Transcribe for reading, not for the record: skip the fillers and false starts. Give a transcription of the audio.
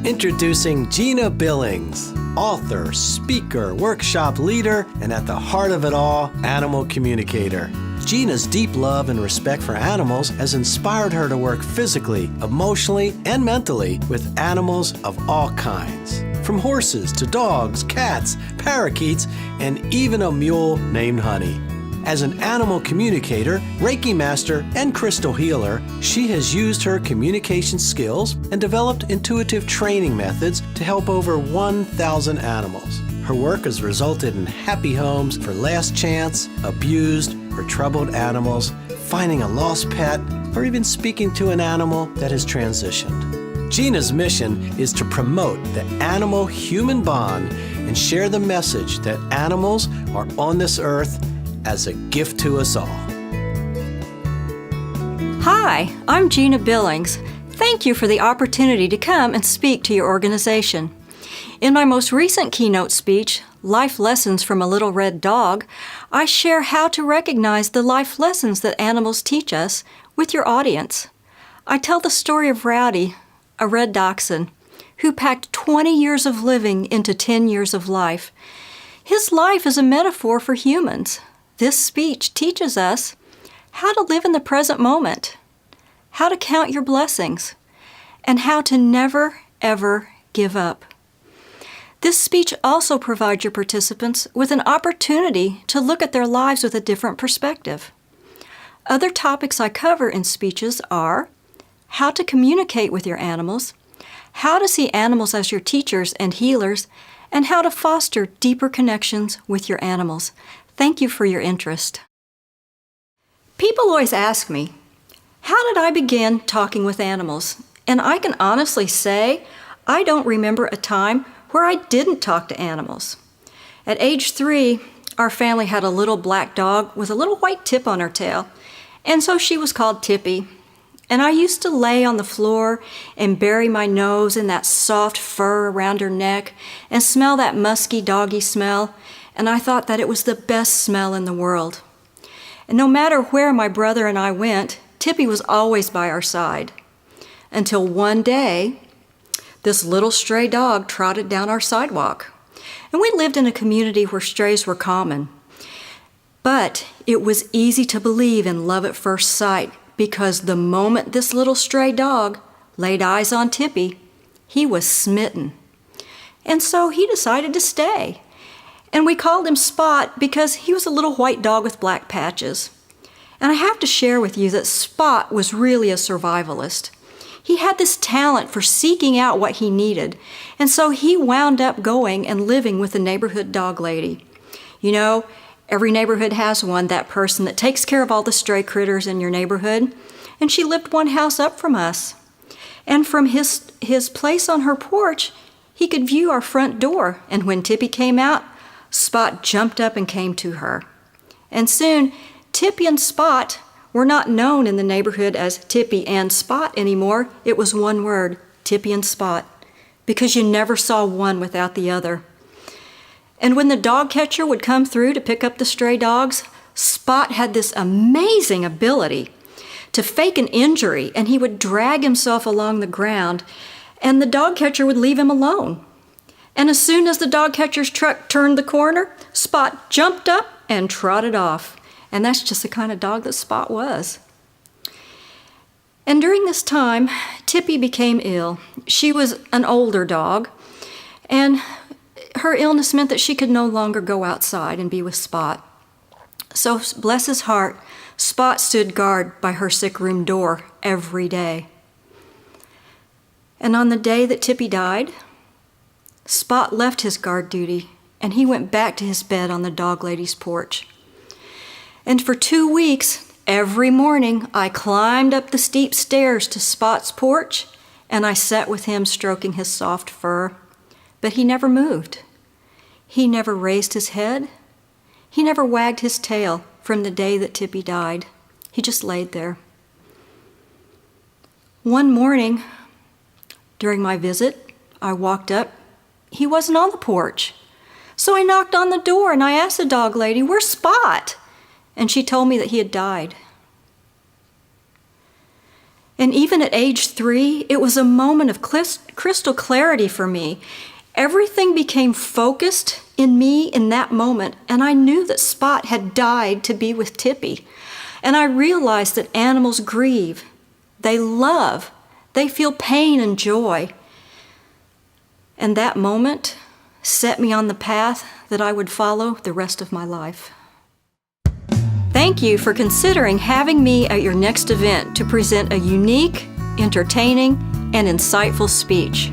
Introducing Jeanna Billings, author, speaker, workshop leader, and at the heart of it all, animal communicator. Jeanna's deep love and respect for animals has inspired her to work physically, emotionally, and mentally with animals of all kinds. From horses to dogs, cats, parakeets, and even a mule named Honey. As an animal communicator, Reiki master, and crystal healer, she has used her communication skills and developed intuitive training methods to help over 1,000 animals. Her work has resulted in happy homes for last chance, abused, or troubled animals, finding a lost pet, or even speaking to an animal that has transitioned. Jeanna's mission is to promote the animal-human bond and share the message that animals are on this earth as a gift to us all. Hi, I'm Jeanna Billings. Thank you for the opportunity to come and speak to your organization. In my most recent keynote speech, Life Lessons from a Little Red Dog, I share how to recognize the life lessons that animals teach us with your audience. I tell the story of Rowdy, a red dachshund, who packed 20 years of living into 10 years of life. His life is a metaphor for humans. This speech teaches us how to live in the present moment, how to count your blessings, and how to never, ever give up. This speech also provides your participants with an opportunity to look at their lives with a different perspective. Other topics I cover in speeches are how to communicate with your animals, how to see animals as your teachers and healers, and how to foster deeper connections with your animals. Thank you for your interest. People always ask me, how did I begin talking with animals? And I can honestly say, I don't remember a time where I didn't talk to animals. At age 3, our family had a little black dog with a little white tip on her tail, and so she was called Tippy. And I used to lay on the floor and bury my nose in that soft fur around her neck and smell that musky doggy smell, and I thought that it was the best smell in the world. And no matter where my brother and I went, Tippy was always by our side. Until one day, this little stray dog trotted down our sidewalk. And we lived in a community where strays were common. But it was easy to believe in love at first sight, because the moment this little stray dog laid eyes on Tippy, he was smitten. And so he decided to stay. And we called him Spot because he was a little white dog with black patches. And I have to share with you that Spot was really a survivalist. He had this talent for seeking out what he needed, and so he wound up going and living with the neighborhood dog lady. You know, every neighborhood has one, that person that takes care of all the stray critters in your neighborhood, and she lived one house up from us. And from his place on her porch, he could view our front door, and when Tippy came out, Spot jumped up and came to her. And soon, Tippy and Spot were not known in the neighborhood as Tippy and Spot anymore. It was one word, Tippy and Spot, because you never saw one without the other. And when the dog catcher would come through to pick up the stray dogs, Spot had this amazing ability to fake an injury, and he would drag himself along the ground, and the dog catcher would leave him alone. And as soon as the dog catcher's truck turned the corner, Spot jumped up and trotted off. And that's just the kind of dog that Spot was. And during this time, Tippy became ill. She was an older dog, and her illness meant that she could no longer go outside and be with Spot. So, bless his heart, Spot stood guard by her sick room door every day. And on the day that Tippy died, Spot left his guard duty, and he went back to his bed on the dog lady's porch. And for 2 weeks, every morning, I climbed up the steep stairs to Spot's porch, and I sat with him stroking his soft fur. But he never moved. He never raised his head. He never wagged his tail from the day that Tippy died. He just laid there. One morning, during my visit, I walked up. He wasn't on the porch. So I knocked on the door and I asked the dog lady, "Where's Spot?" And she told me that he had died. And even at age 3, it was a moment of crystal clarity for me. Everything became focused in me in that moment, and I knew that Spot had died to be with Tippy. And I realized that animals grieve, they love, they feel pain and joy. And that moment set me on the path that I would follow the rest of my life. Thank you for considering having me at your next event to present a unique, entertaining, and insightful speech.